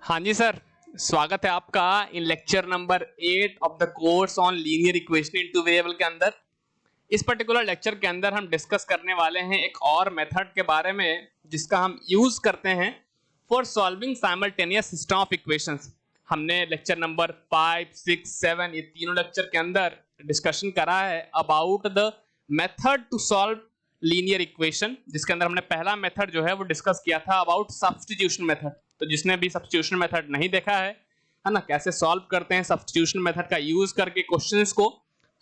हाँ जी सर, स्वागत है आपका in lecture number 8 of the course on linear equation in two variable के अंदर। इस पर्टिकुलर लेक्चर के अंदर हम डिस्कस करने वाले हैं एक और मेथड के बारे में जिसका हम यूज करते हैं for solving simultaneous system of equations. हमने लेक्चर नंबर 5, 6, 7 ये तीनों लेक्चर के अंदर डिस्कशन करा है about the method to solve linear equation, जिसके अंदर हमने पहला मेथड जो है वो डिस्कस किया था अबाउट सब्स्टिट्यूशन मेथड। तो जिसने भी सब्स्टिट्यूशन मेथड नहीं देखा है ना, कैसे सॉल्व करते हैं सब्स्टिट्यूशन मेथड का यूज करके क्वेश्चंस को,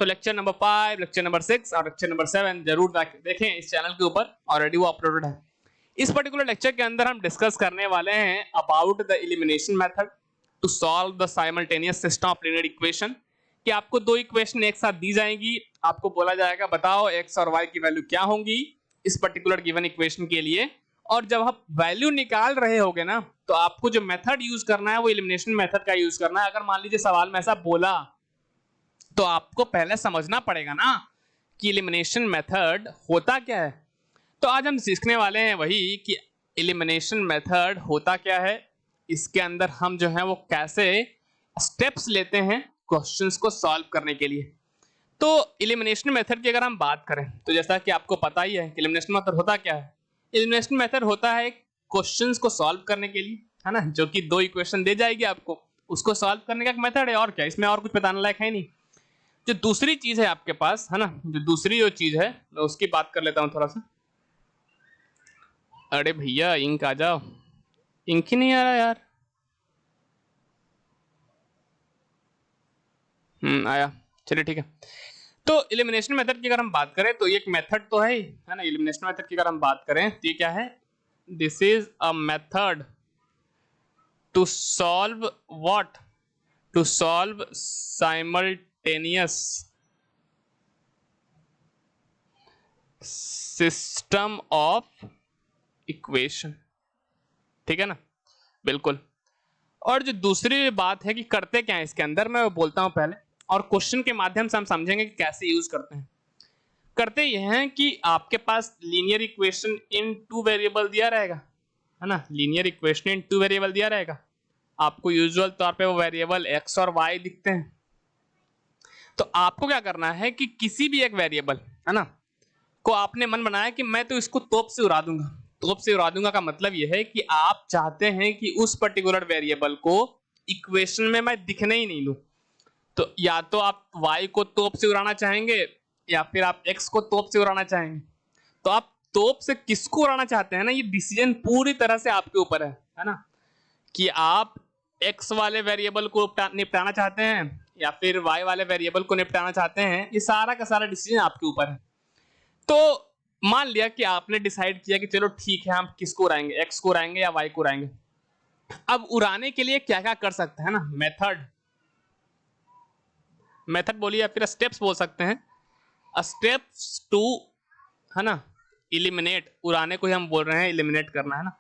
तो लेक्चर नंबर 5, लेक्चर नंबर 6 और लेक्चर नंबर 7 जरूर देखें। इस चैनल के ऊपर ऑलरेडी वो अपलोडेड है। इस पर्टिकुलर लेक्चर के अंदर हम डिस्कस करने वाले हैं about the elimination method to solve the simultaneous system of linear equation. कि आपको दो इक्वेशन एक साथ दी जाएंगी, आपको बोला जाएगा बताओ x और y की वैल्यू क्या होंगी इस पर्टिकुलर गिवन इक्वेशन के लिए, और जब आप वैल्यू निकाल रहे होगे ना तो आपको जो मेथड यूज करना है वो एलिमिनेशन मेथड का यूज करना है। अगर मान लीजिए सवाल में ऐसा बोला तो आपको पहले समझना पड़ेगा ना कि एलिमिनेशन मेथड होता क्या है। तो आज हम सीखने वाले हैं वही कि एलिमिनेशन मेथड होता क्या है, इसके अंदर हम जो है वो कैसे स्टेप्स लेते हैं क्वेश्चंस को सॉल्व करने के लिए। तो एलिमिनेशन मेथड की अगर हम बात करें तो जैसा कि आपको पता ही है कि एलिमिनेशन मेथड होता क्या है। एलिमिनेशन मेथड होता है क्वेश्चंस को सॉल्व करने के लिए, है ना, जो कि दो इक्वेशन दे जाएगी आपको, उसको सॉल्व करने का एक मेथड है। और क्या, इसमें और कुछ बताने लायक है नहीं। जो दूसरी चीज है आपके पास, है ना, जो दूसरी जो चीज है मैं उसकी बात कर लेता हूं थोड़ा सा। अरे भैया इंक आ जाओ, इंक ही नहीं आ रहा यार। आया, चलिए ठीक है। तो एलिमिनेशन मेथड की अगर हम बात करें तो ये एक मेथड तो है ही, है ना। एलिमिनेशन मेथड की अगर हम बात करें तो ये क्या है, this is a method to solve what, to solve simultaneous system of equation, ठीक है ना, बिल्कुल। और जो दूसरी बात है कि करते क्या है इसके अंदर, मैं वो बोलता हूं पहले, और क्वेश्चन के माध्यम से हम समझेंगे कि कैसे यूज करते हैं। करते यह हैं कि आपके पास linear equation in two variable दिया रहेगा, है ना, linear equation in two variable दिया रहेगा। आपको यूजुअल तौर पे वो वेरिएबल x और y दिखते हैं। तो आपको क्या करना है कि किसी भी एक वेरिएबल, है ना, को आपने मन बनाया कि मैं तो इसको तोप से उड़ा दूंगा। तोप से उड़ा दूंगा का मतलब यह है कि आप चाहते हैं कि उस पर्टिकुलर वेरिएबल को इक्वेशन में मैं दिखने ही नहीं लूं। तो या तो आप y को तोप से उड़ाना चाहेंगे या फिर आप x को तोप से उड़ाना चाहेंगे। तो आप तोप से किसको उड़ाना चाहते हैं ना, ये डिसीजन पूरी तरह से आपके ऊपर है ना, कि आप x वाले वेरिएबल को निपटाना चाहते हैं या फिर y वाले वेरिएबल को निपटाना चाहते हैं। ये सारा का सारा डिसीजन आपके ऊपर है। तो मान लिया कि आपने डिसाइड किया कि चलो ठीक है, हम किसको उड़ाएंगे, x को उड़ाएंगे या y को उड़ाएंगे। अब उड़ाने के लिए क्या क्या कर सकते हैं ना, मेथड बोलिए या फिर स्टेप्स बोल सकते हैं। स्टेप्स टू, है ना, इलिमिनेट, उड़ाने को ही हम बोल रहे हैं, इलिमिनेट करना, है ना,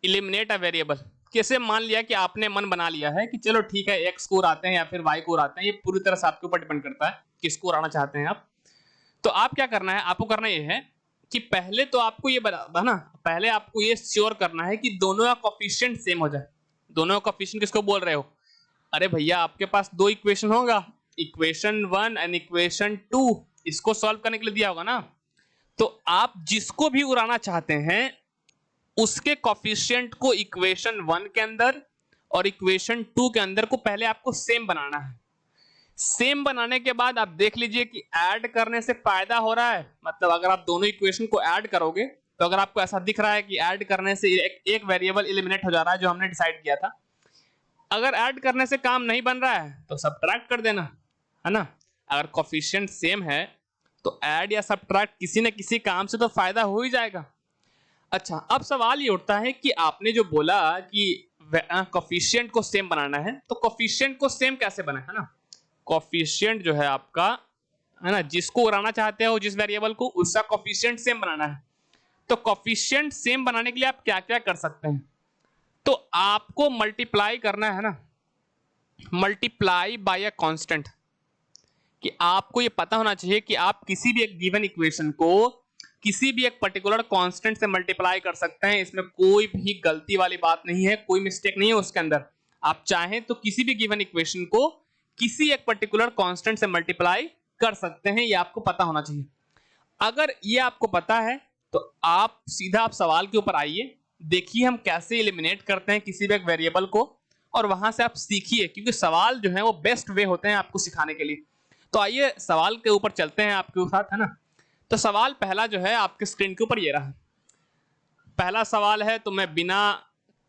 इलिमिनेट अ वेरिएबल। कैसे, मान लिया कि आपने मन बना लिया है कि चलो ठीक है x को उड़ाते हैं या फिर y को उड़ाते हैं। ये पूरी तरह से आपके ऊपर डिपेंड करता है किसको उड़ाना चाहते हैं आप। तो आप क्या करना है, आपको करना ये है कि पहले तो आपको ये बता ना, पहले आपको ये श्योर करना है कि दोनों का कोफिशिएंट सेम हो जाए। दोनों का कोफिशिएंट किसको बोल रहे हो, अरे भैया आपके पास दो इक्वेशन होगा, इक्वेशन 1 एंड इक्वेशन 2, इसको सॉल्व करने के लिए दिया होगा ना। तो आप जिसको भी उड़ाना चाहते हैं उसके कोफिशिएंट को इक्वेशन 1 के अंदर और इक्वेशन 2 के अंदर को पहले आपको सेम बनाना है। सेम बनाने के बाद आप देख लीजिए कि ऐड करने से फायदा हो रहा है। मतलब अगर आप दोनों इक्वेशन को ऐड करोगे तो अगर आपको ऐसा दिख रहा है कि ऐड करने से एक वेरिएबल एलिमिनेट हो जा रहा है जो हमने डिसाइड किया था, अगर ऐड करने से काम नहीं बन रहा है तो सब्ट्रैक्ट कर देना, है ना। अगर कोफिशिएंट सेम है तो ऐड या सब्ट्रैक्ट किसी न किसी काम से तो फायदा हो ही जाएगा। अच्छा, अब सवाल ये उठता है कि आपने जो बोला कि कोफिशिएंट को सेम बनाना है, तो कोफिशिएंट को सेम कैसे बना, है ना। कोफिशिएंट जो है आपका, है ना, जिसको उड़ाना चाहते हो जिस वेरिएबल को, उसका कोफिशिएंट सेम बनाना है। तो कोफिशिएंट सेम बनाने के लिए आप क्या क्या कर सकते हैं, तो आपको मल्टीप्लाई करना है ना, मल्टीप्लाई बाय अ कांस्टेंट। कि आपको ये पता होना चाहिए कि आप किसी भी एक गिवन इक्वेशन को किसी भी एक पर्टिकुलर कांस्टेंट से मल्टीप्लाई कर सकते हैं, इसमें कोई भी गलती वाली बात नहीं है, कोई मिस्टेक नहीं है उसके अंदर। आप चाहें तो किसी भी गिवन इक्वेशन को किसी एक पर्टिकुलर कांस्टेंट से मल्टीप्लाई कर सकते हैं, ये आपको पता होना चाहिए। अगर ये आपको पता है तो आप सीधा आप सवाल के ऊपर आइए, देखिए हम कैसे एलिमिनेट करते हैं किसी भी एक वेरिएबल को, और वहां से आप सीखिए, क्योंकि सवाल जो है वो बेस्ट वे होते हैं आपको सिखाने के लिए। तो आइए सवाल के ऊपर चलते हैं आपके साथ, है ना। तो सवाल पहला जो है आपके स्क्रीन के ऊपर ये रहा। पहला सवाल है, तो मैं बिना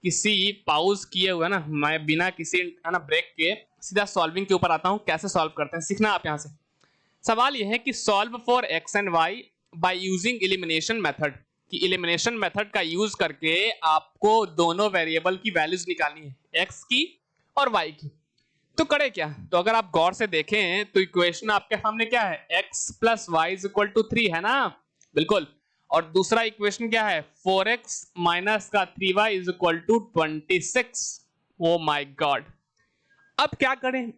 किसी पॉज किए हुए ना, मैं बिना किसी है ना ब्रेक के सीधा सॉल्विंग के ऊपर आता हूं। कैसे सॉल्व करते हैं सीखना आप यहां से। सवाल यह है कि solve for x and y by using elimination method, कि एलिमिनेशन मेथड का यूज करके आपको दोनों वेरिएबल की वैल्यूज निकालनी है, एक्स की और वाई की। तो करे क्या, तो अगर आप गौर से देखें तो इक्वेशन आपके सामने क्या है, x plus y is equal to 3 है ना, बिल्कुल। और दूसरा इक्वेशन क्या है, 4x माइनस का 3y is equal to 26। Oh my God. अब क्या करें,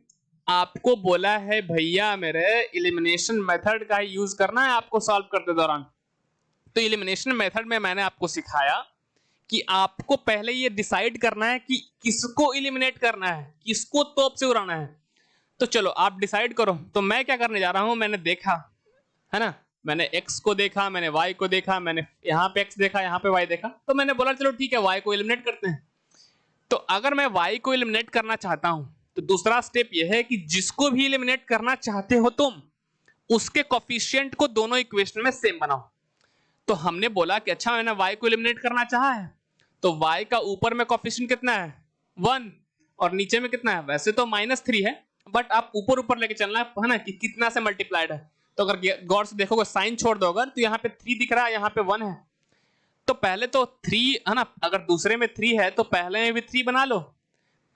आपको बोला है भैया मेरे एलिमिनेशन मेथड का ही यूज करना है आपको सॉल्व करते दौरान। तो एलिमिनेशन मेथड में मैंने आपको सिखाया कि आपको पहले ये डिसाइड करना है कि किसको एलिमिनेट करना है, किसको तोप से उड़ाना है। तो चलो आप डिसाइड करो। तो मैं क्या करने जा रहा हूं, मैंने देखा है ना, मैंने x को देखा, मैंने y को देखा, मैंने यहाँ पे x देखा, यहाँ पे y देखा, तो मैंने बोला चलो ठीक है y को एलिमिनेट करते हैं। तो अगर मैं y को एलिमिनेट करना चाहता हूं तो दूसरा स्टेप यह है कि जिसको भी एलिमिनेट करना चाहते हो तुम, उसके कोफिशिएंट को दोनों इक्वेशन में सेम बनाओ। तो हमने बोला कि अच्छा मैंने y को एलिमिनेट करना चाहा है, तो y का ऊपर में कोफिशिएंट कितना है 1 और नीचे में कितना है, वैसे तो -3 है, बट आप ऊपर ऊपर लेके चलना है ना कि कितना से मल्टीप्लाइड है। तो अगर गौर से देखोगे साइन छोड़ दो अगर, तो यहाँ पे 3 दिख रहा है, यहाँ पे 1 है। तो पहले तो 3 है ना, अगर दूसरे में 3 है तो पहले में भी 3 बना लो।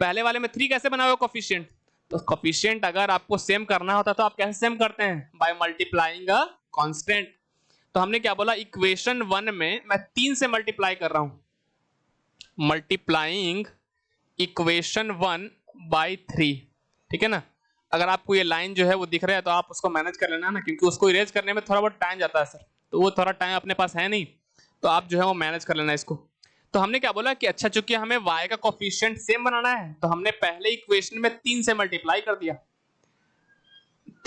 पहले वाले में 3 कैसे बनाओगे कोफिशिएंट, तो कोफिशिएंट अगर आपको सेम करना होता तो आप कैसे सेम करते हैं, बाय मल्टीप्लाइंग अ कांस्टेंट। तो हमने क्या बोला, इक्वेशन 1 में मैं 3 से मल्टीप्लाई कर रहा हूं, मल्टीप्लाइंग इक्वेशन 1 बाय 3, ठीक है ना। अगर आपको ये लाइन जो है वो दिख रहा है तो आप उसको मैनेज कर लेना ना, क्योंकि उसको इरेज करने में थोड़ा बहुत टाइम जाता है सर, तो वो थोड़ा टाइम अपने पास है नहीं, तो आप जो है वो मैनेज कर लेना इसको। तो हमने क्या बोला कि अच्छा चूंकि हमें y का कोफिशिएंट सेम बनाना है, तो हमने पहले इक्वेशन में 3 से मल्टीप्लाई कर दिया।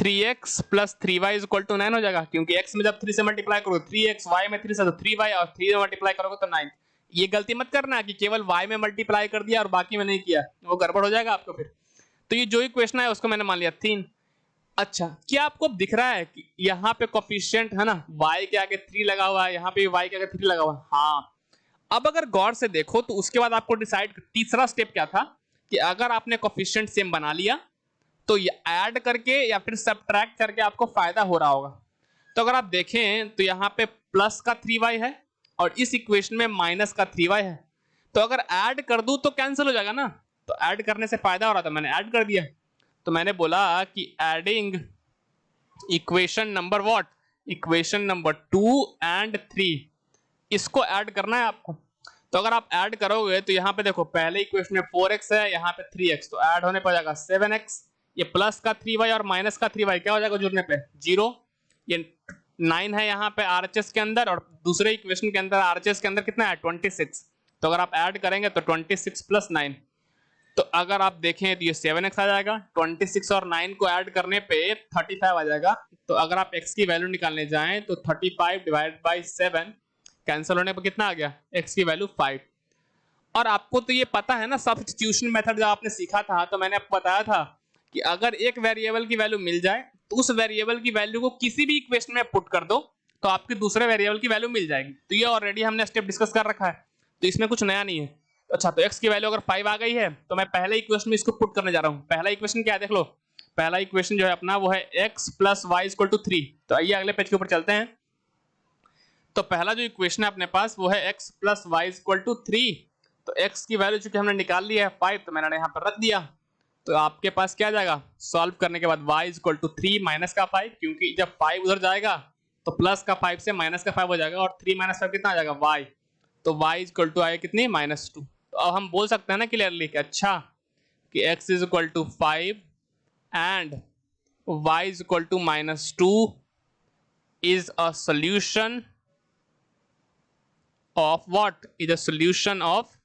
3x plus 3y is equal to 9 हो जाएगा, क्योंकि x में जब 3 से मल्टीप्लाई करोगे 3x, y में 3 से तो 3y, और 3 में मल्टीप्लाई करोगे तो 9। ये गलती मत करना कि केवल y में मल्टीप्लाई कर दिया और बाकी में नहीं किया, वो गड़बड़ हो जाएगा आपको फिर। तो ये जो इक्वेशन है उसको मैंने मान लिया 3। अच्छा, क्या आपको दिख रहा है कि यहाँ पे कोफिशिएंट है ना, y के आगे 3 लगा हुआ है, यहाँ पे भी y के आगे 3 लगा हुआ है। हाँ, अब अगर गौर से देखो तो उसके बाद आपको डिसाइड, तीसरा स्टेप क्या था कि अगर आपने कोफिशिएंट सेम बना लिया तो ये ऐड करके या फिर सब्ट्रैक्ट करके आपको फायदा हो रहा होगा। तो अगर आप देखें तो यहाँ पे प्लस का 3y है और इस इक्वेशन में माइनस का 3y है, तो अगर ऐड कर दूं तो कैंसिल हो जाएगा ना, तो ऐड करने से फायदा हो रहा था, मैंने ऐड कर दिया। तो मैंने बोला कि adding equation number what, equation number 2 and 3, इसको ऐड करना है आपको। तो अगर आप ऐड करोगे तो यहाँ पे देखो पहले इक्वेशन में 4x है, यहाँ पे 3x, तो ऐड होने पर जाएगा 7x, ये प्लस का 3y और माइनस का 3y क्या हो जाएगा जुड़ने पे 0। ये 9 है यहाँ पे RHS के अंदर, और दूसरे इक्वेशन के अंदर RHS के अंदर कितना है 26। तो अगर आप ऐड करेंगे तो 26 प्लस 9, तो अगर आप देखें तो ये 7x आ जाएगा, 26 और 9 को ऐड करने पे 35 आ जाएगा। तो अगर आप x की वैल्यू निकालने जाएं तो 35 डिवाइड बाई 7 कैंसिल होने पर कितना आ गया, x की वैल्यू 5। और आपको तो ये पता है ना, सब्स्टिट्यूशन मेथड जब आपने सीखा था तो मैंने आपको बताया था कि अगर एक वेरिएबल की वैल्यू मिल जाए तो उस वेरिएबल की वैल्यू को किसी भी इक्वेशन में पुट कर दो तो आपकी दूसरे वेरिएबल की वैल्यू मिल जाएगी। तो ये ऑलरेडी हमने स्टेप डिस्कस कर रखा है, तो इसमें कुछ नया नहीं है। अच्छा, तो x की वैल्यू अगर 5 आ गई है तो मैं पहले इक्वेशन में इसको पुट करने जा रहा हूँ। पहला इक्वेशन क्या है देख लो, पहला इक्वेशन जो है अपना वो है x plus y equal to 3। तो आइए अगले पेज के ऊपर चलते हैं। तो पहला जो इक्वेशन है अपने पास वो है x plus y equal to 3। तो x की वैल्यू चूंकि हमने निकाल ली है 5, तो मैंने यहाँ पर रख दिया। तो आपके पास क्या जाएगा, सॉल्व करने के बाद y इक्वल टू 3 माइनस का 5, क्योंकि जब 5 उधर जाएगा तो प्लस का 5 से माइनस का 5 हो जाएगा, और 3 माइनस 5 कितना आ जाएगा y, तो y इक्वल टू आएगा कितनी -2। तो अब हम बोल सकते हैं ना क्लियरली कि अच्छा कि x is equal to 5 and y is equal to -2 is a solution of what is the solution of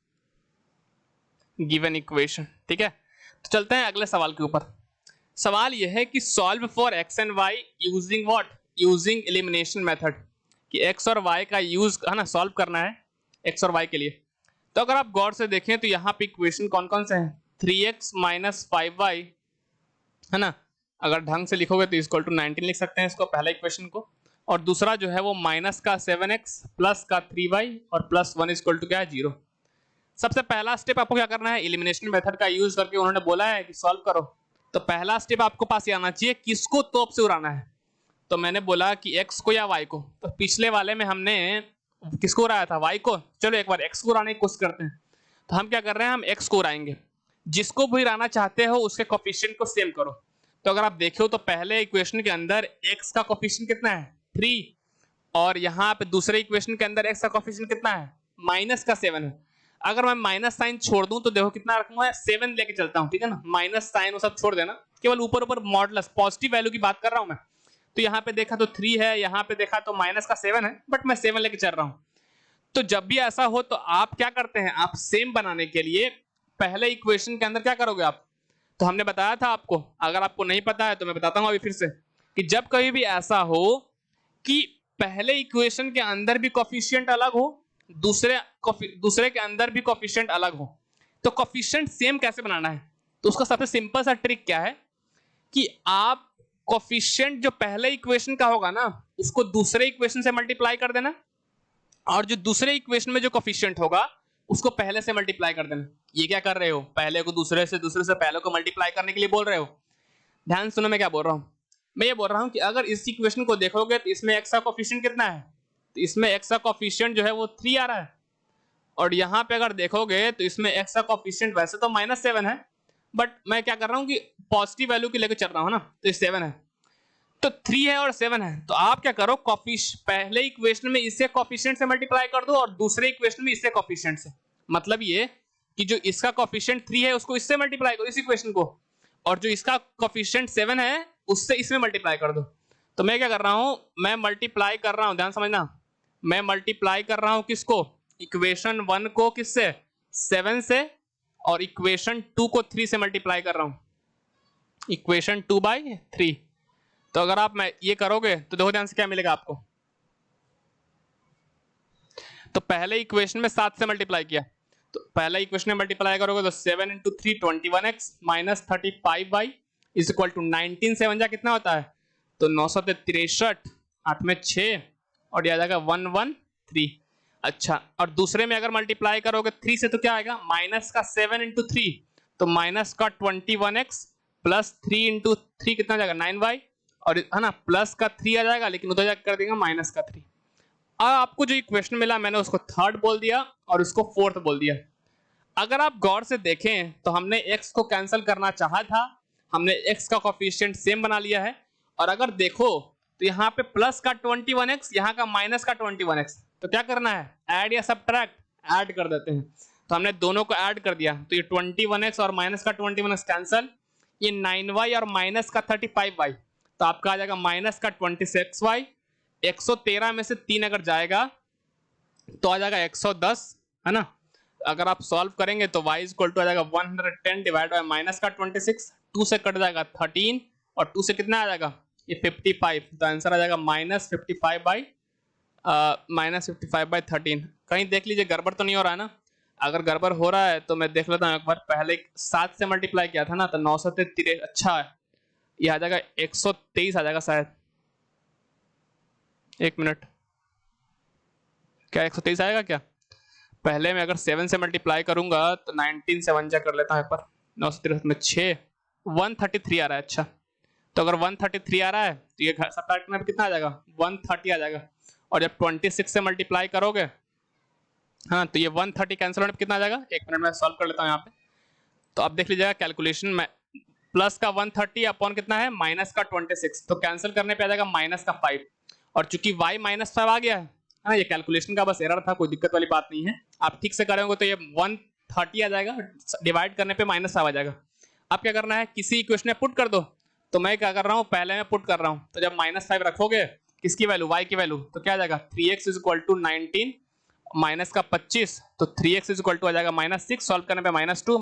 given equation. ठीक है, तो चलते हैं अगले सवाल के ऊपर। सवाल यह है कि solve for x and y using what, using elimination method, कि एक्स और वाई का यूज है ना, सॉल्व करना है एक्स और वाई के लिए। तो अगर आप गौर से देखें तो यहाँ पे इक्वेशन कौन कौन से हैं, 3x माइनस 5y है ना, अगर ढंग से लिखोगे तो इक्वल टू 19 लिख सकते हैं इसको, पहला इक्वेशन को, और दूसरा जो है वो माइनस का 7x प्लस का 3y और प्लस 1 इक्वल टू क्या है 0। सबसे पहला स्टेप आपको क्या करना है, एलिमिनेशन मेथड का यूज करके उन्होंने बोला है कि सॉल्व करो। तो पहला स्टेप आपको पास ये आना चाहिए, किसको तोप से उड़ाना है। तो मैंने बोला कि x को या y को, तो पिछले वाले में हमने किसको उड़ाया था, y को। चलो एक बार x को उड़ाने की कोशिश करते हैं। तो हम क्या कर रहे हैं, हम x को उड़ाएंगे। जिसको भी उड़ाना चाहते हो उसके कोफिशिएंट को सेम करो। तो अगर आप देखो तो पहले इक्वेशन के अंदर x का कोफिशिएंट कितना है 3, और यहाँ पे दूसरे इक्वेशन के अंदर x का कोफिशिएंट कितना है माइनस का 7 है। अगर मैं माइनस साइन छोड़ दूं तो देखो कितना रखूंगा, 7 लेके चलता हूं, ठीक है ना। माइनस साइन वो सब छोड़ देना, केवल ऊपर ऊपर मॉडुलस पॉजिटिव वैल्यू की बात कर रहा हूं मैं। तो यहाँ पे देखा तो 3 है, यहाँ पे देखा तो माइनस का 7 है, बट मैं 7 लेके चल रहा हूँ। तो जब भी ऐसा हो तो आप क्या करते हैं, आप सेम बनाने के लिए पहले इक्वेशन के अंदर क्या करोगे आप, तो हमने बताया था आपको, अगर आपको नहीं पता है तो मैं बताता हूँ अभी फिर से, कि जब कभी भी ऐसा हो कि पहले इक्वेशन के अंदर भी कोफिशिएंट अलग हो, दूसरे के अंदर भी कोफिशिएंट अलग हो, तो कोफिशिएंट सेम कैसे बनाना है। तो उसका सबसे सिंपल सा ट्रिक क्या है कि आप कोफिशिएंट जो पहले इक्वेशन का होगा ना उसको दूसरे इक्वेशन से मल्टीप्लाई कर देना, और जो दूसरे इक्वेशन में जो कोफिशिएंट होगा उसको पहले से मल्टीप्लाई कर देना। ये क्या कर रहे हो, पहले को दूसरे से, दूसरे से पहले को मल्टीप्लाई करने के लिए बोल रहे हो। ध्यान सुनो मैं क्या बोल रहा हूं, मैं ये बोल रहा हूं कि अगर इस इक्वेशन को देखोगे तो इसमें x का कोफिशिएंट कितना है, तो इसमें x का कोफिशिएंट जो है वो 3 आ रहा है, और यहाँ पे अगर देखोगे तो इसमें x का कोफिशिएंट वैसे तो -7 है, बट मैं क्या कर रहा हूँ कि पॉजिटिव वैल्यू की लेकर चल रहा हूँ ना, तो ये 7 है, तो 3 है और 7 है। तो आप क्या करो, पहले इक्वेशन में इससे कोफिशिएंट से मल्टीप्लाई कर दो और दूसरे इक्वेशन में इससे कोफिशिएंट से। मतलब ये कि जो इसका कोफिशिएंट 3 है उसको इससे मल्टीप्लाई करो इस इक्वेशन को, और जो इसका कोफिशिएंट 7 है उससे इसमें मल्टीप्लाई कर दो। तो मैं क्या कर रहा हूं, मैं मल्टीप्लाई कर रहा हूं, ध्यान समझना, मैं मल्टीप्लाई कर रहा हूं किसको, इक्वेशन 1 को किससे 7 से, और इक्वेशन 2 को 3 से मल्टीप्लाई कर रहा हूं, इक्वेशन 2/3। तो अगर आप मैं ये करोगे तो देखो ध्यान से क्या मिलेगा आपको। तो पहले इक्वेशन में 7 से मल्टीप्लाई किया, तो पहला इक्वेशन में मल्टीप्लाई करोगे तो 7 × 3 21x minus 35y is equal to 19, 7 जा कितना होता है, तो 963, 8 में 6, और यह आ जाएगा 113। अच्छा, और दूसरे में अगर मल्टीप्लाई करोगे 3 से तो क्या आएगा, माइनस का 7 × 3, तो माइनस का 21x प्लस 3 × 3 कितना जाएगा 9y, और है ना प्लस का 3 आ जाएगा, लेकिन उधर जाकर कर देंगे माइनस का 3। अब आपको जो इक्वेशन मिला मैंने उसको थर्ड बोल दिया और उसको फोर्थ बोल दिया। अगर आप गौर से देखें तो हमने x को कैंसिल करना चाहा था, हमने x का कोफिशिएंट सेम बना लिया है, और अगर देखो तो यहाँ पे प्लस का 21x, यहाँ का माइनस का 21x, तो क्या करना है, ऐड या सब्ट्रैक्ट, ऐड कर देते हैं। तो हमने दोनों को ऐड कर दिया, तो ये 21x और माइनस का 21x कैंसिल, ये 9y और माइनस का 35y, तो आपका आ जाएगा माइनस का 26y, 113 में से 3 अगर जाएगा तो आ जाएगा 110, है ना। अगर आप सॉल्व करेंगे तो y इक्वल टू आ जाएगा 110 डिवाइड बाय माइनस का 26, 2 से कट जाएगा 13, और 2 से कितना आ जाएगा ये 55, तो आंसर आ जाएगा -55/13। कहीं देख लीजिए गड़बड़ तो नहीं हो रहा है ना। अगर गड़बड़ हो रहा है तो मैं देख लेता हूँ एक बार, पहले 7 से मल्टीप्लाई किया था ना, तो 963, अच्छा ये आ जाएगा 123 आ जाएगा शायद, एक मिनट, क्या 123 आएगा क्या, पहले मैं अगर 7 से मल्टीप्लाई करूंगा तो 19 से 1 जा कर लेता हूं एक बार, 963 में 6, 133 आ रहा है। अच्छा, तो अगर 133 आ रहा है तो ये सब्ट्रैक्ट में कितना आ जाएगा 130 आ जाएगा, और जब 26 से मल्टीप्लाई करोगे हाँ तो ये 130 कैंसिल होने पर कितना आ जाएगा, एक मिनट में सॉल्व कर लेता हूँ यहाँ पे। तो आप देख लीजिएगा कैलकुलेशन में, प्लस का 130 अपॉन कितना है माइनस का 26, तो कैंसिल करने पे आ जाएगा माइनस का 5, और चूंकि y -5 आ गया है, हाँ ये कैलकुलेशन का बस एरर था, कोई दिक्कत वाली बात नहीं है। आप ठीक से करेंगे तो ये 130 आ जाएगा, डिवाइड करने पे -5 आ जाएगा। अब क्या करना है, किसी इक्वेशन में पुट कर दो, तो मैं क्या कर रहा हूँ, पहले मैं पुट कर रहा हूँ, तो जब -5 रखोगे किसकी वैल्यू, y की वैल्यू, तो क्या आ जाएगा 3x = 19, माइनस का 25 तो 3x इज इक्वल टू आ जाएगा -6, सॉल्व करने पे -2